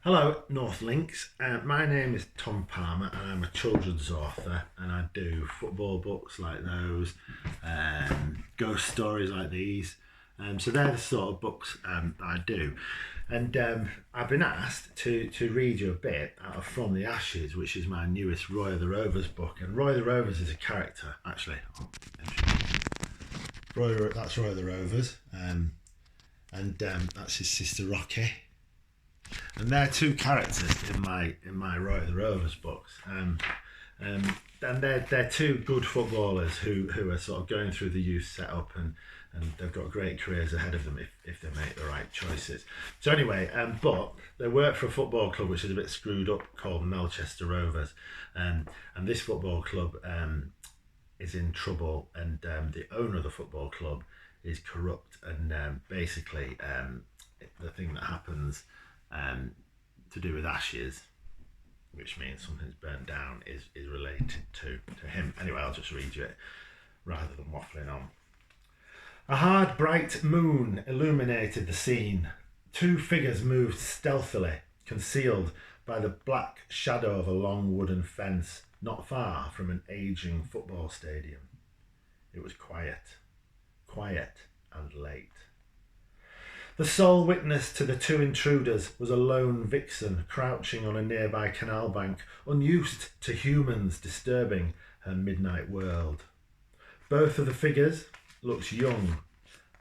Hello, North Links. My name is Tom Palmer, and I'm a children's author, and I do football books like those, ghost stories like these. So they're the sort of books that I do, and I've been asked to read you a bit out of From the Ashes, which is my newest Roy of the Rovers book. And Roy of the Rovers is a character, actually. That's Roy of the Rovers, and that's his sister Rocky. And they're two characters in my Roy of the Rovers books. And they're two good footballers who are sort of going through the youth setup, and they've got great careers ahead of them if they make the right choices. So anyway, but they work for a football club which is a bit screwed up called Melchester Rovers, and this football club is in trouble, and the owner of the football club is corrupt, and basically the thing that happens to do with ashes, which means something's burnt down, is related to him. Anyway, I'll just read you it rather than waffling on. A hard, bright moon illuminated the scene. Two figures moved stealthily, concealed by the black shadow of a long wooden fence not far from an aging football stadium. It was quiet and late. The sole witness to the two intruders was a lone vixen crouching on a nearby canal bank, unused to humans disturbing her midnight world. Both of the figures looked young,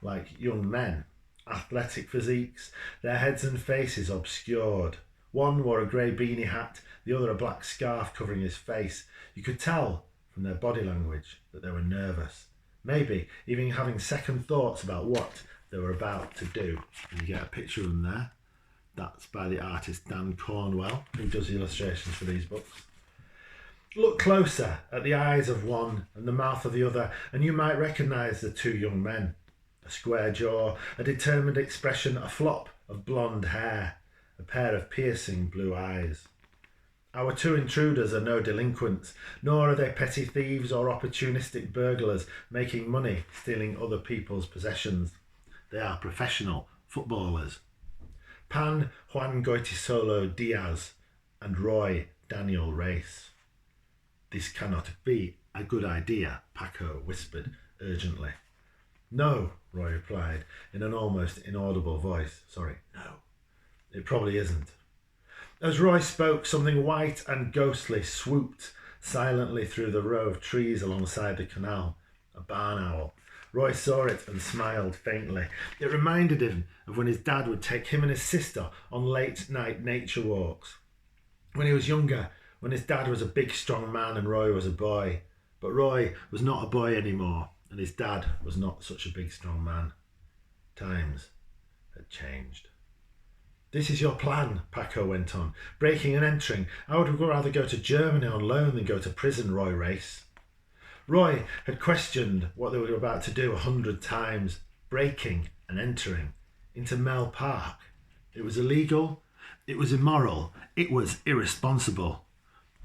like young men, athletic physiques, their heads and faces obscured. One wore a grey beanie hat, the other a black scarf covering his face. You could tell from their body language that they were nervous, maybe even having second thoughts about what they were about to do. And you get a picture of them there. That's by the artist Dan Cornwell, who does the illustrations for these books. Look closer at the eyes of one and the mouth of the other, and you might recognise the two young men. A square jaw, a determined expression, a flop of blonde hair, a pair of piercing blue eyes. Our two intruders are no delinquents, nor are they petty thieves or opportunistic burglars making money stealing other people's possessions. They are professional footballers. Pan Juan Goitisolo Diaz and Roy Daniel Race. This cannot be a good idea, Paco whispered urgently. No, Roy replied in an almost inaudible voice. Sorry, no, it probably isn't. As Roy spoke, something white and ghostly swooped silently through the row of trees alongside the canal. A barn owl. Roy saw it and smiled faintly. It reminded him of when his dad would take him and his sister on late-night nature walks. When he was younger, when his dad was a big, strong man and Roy was a boy. But Roy was not a boy anymore, and his dad was not such a big, strong man. Times had changed. This is your plan, Paco went on, breaking and entering. I would rather go to Germany on loan than go to prison, Roy Race. Roy had questioned what they were about to do 100 times, breaking and entering into Mel Park. It was illegal, it was immoral, it was irresponsible.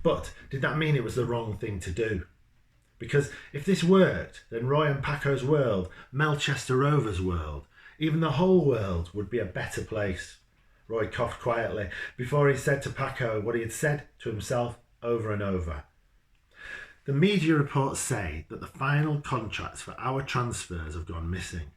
But did that mean it was the wrong thing to do? Because if this worked, then Roy and Paco's world, Melchester Rovers' world, even the whole world would be a better place. Roy coughed quietly before he said to Paco what he had said to himself over and over. The media reports say that the final contracts for our transfers have gone missing.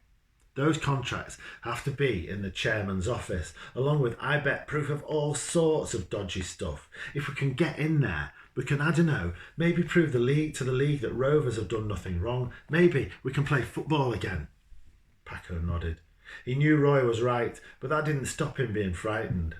Those contracts have to be in the chairman's office, along with, I bet, proof of all sorts of dodgy stuff. If we can get in there, we can, I don't know, maybe prove to the league that Rovers have done nothing wrong. Maybe we can play football again. Paco nodded. He knew Roy was right, but that didn't stop him being frightened.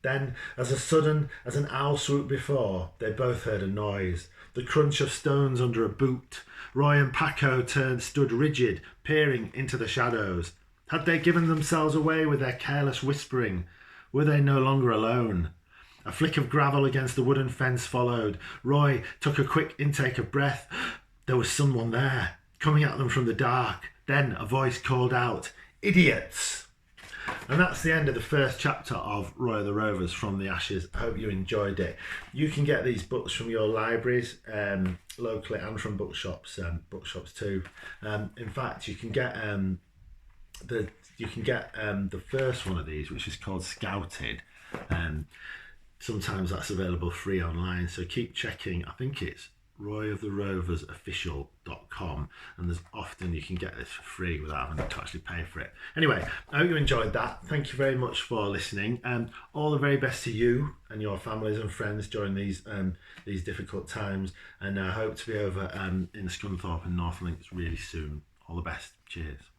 Then, as sudden as an owl swooped before, they both heard a noise. The crunch of stones under a boot. Roy and Paco stood rigid, peering into the shadows. Had they given themselves away with their careless whispering? Were they no longer alone? A flick of gravel against the wooden fence followed. Roy took a quick intake of breath. There was someone there, coming at them from the dark. Then a voice called out, "Idiots!" And that's the end of the first chapter of Roy of the Rovers, From the Ashes. I hope you enjoyed it. You can get these books from your libraries locally and from bookshops too. In fact, you can get the you can get the first one of these, which is called Scouted. Sometimes that's available free online, so keep checking. I think it's royoftheroversofficial.com, and there's often you can get this for free without having to actually pay for it. Anyway, I hope you enjoyed that. Thank you very much for listening, and all the very best to you and your families and friends during these difficult times, and I hope to be over in Scunthorpe and North Links really soon. All the best. Cheers.